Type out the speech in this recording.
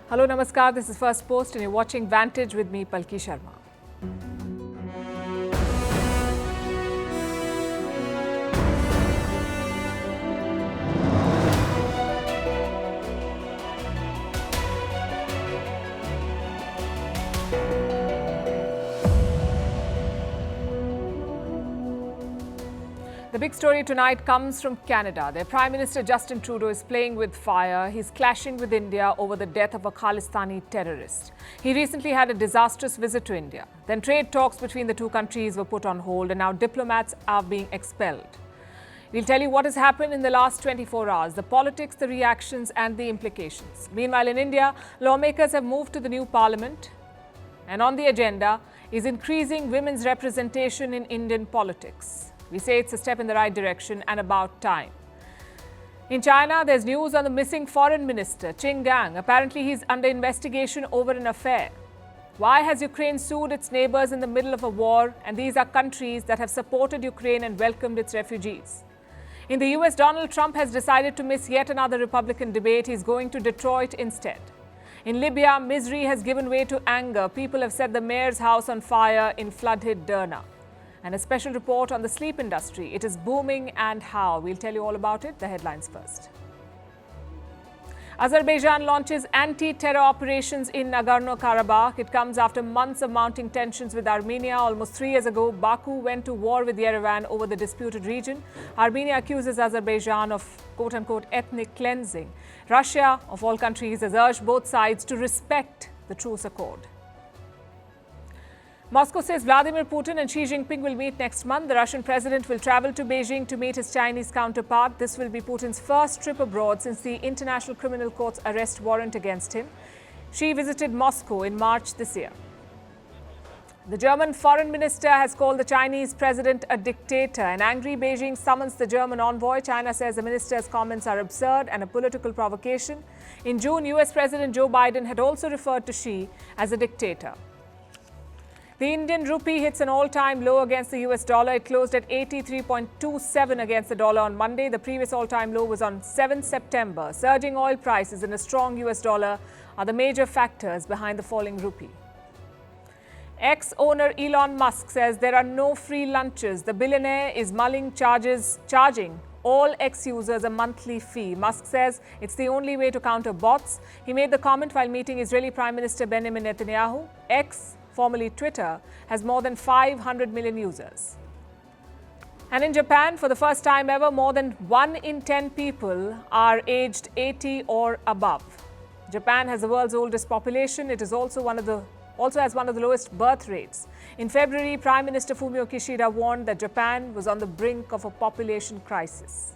Hello, Namaskar. This is Firstpost and you're watching Vantage with me, Palki Sharma. The big story tonight comes from Canada. Their Prime Minister Justin Trudeau is playing with fire. He's clashing with India over the death of a Khalistani terrorist. He recently had a disastrous visit to India. Then trade talks between the two countries were put on hold and now diplomats are being expelled. We'll tell you what has happened in the last 24 hours, the politics, the reactions and the implications. Meanwhile, in India, lawmakers have moved to the new parliament. And on the agenda is increasing women's representation in Indian politics. We say it's a step in the right direction and about time. In China, there's news on the missing foreign minister, Qin Gang. Apparently, he's under investigation over an affair. Why has Ukraine sued its neighbors in the middle of a war? And these are countries that have supported Ukraine and welcomed its refugees. In the US, Donald Trump has decided to miss yet another Republican debate. He's going to Detroit instead. In Libya, misery has given way to anger. People have set the mayor's house on fire in flood-hit Derna. And a special report on the sleep industry. It is booming and how. We'll tell you all about it. The headlines first. Azerbaijan launches anti-terror operations in Nagorno-Karabakh. It comes after months of mounting tensions with Armenia. Almost 3 years ago, Baku went to war with Yerevan over the disputed region. Armenia accuses Azerbaijan of quote-unquote ethnic cleansing. Russia, of all countries, has urged both sides to respect the truce accord. Moscow says Vladimir Putin and Xi Jinping will meet next month. The Russian president will travel to Beijing to meet his Chinese counterpart. This will be Putin's first trip abroad since the International Criminal Court's arrest warrant against him. Xi visited Moscow in March this year. The German foreign minister has called the Chinese president a dictator. An angry Beijing summons the German envoy. China says the minister's comments are absurd and a political provocation. In June, US President Joe Biden had also referred to Xi as a dictator. The Indian rupee hits an all-time low against the US dollar. It closed at 83.27 against the dollar on Monday. The previous all-time low was on 7 September. Surging oil prices and a strong US dollar are the major factors behind the falling rupee. Ex-owner Elon Musk says there are no free lunches. The billionaire is mulling charging all ex-users a monthly fee. Musk says it's the only way to counter bots. He made the comment while meeting Israeli Prime Minister Benjamin Netanyahu. X, formerly Twitter, has more than 500 million users. And in Japan, for the first time ever, more than 1 in 10 people are aged 80 or above. Japan has the world's oldest population. It is also has one of the lowest birth rates. In February, Prime Minister Fumio Kishida warned that Japan was on the brink of a population crisis.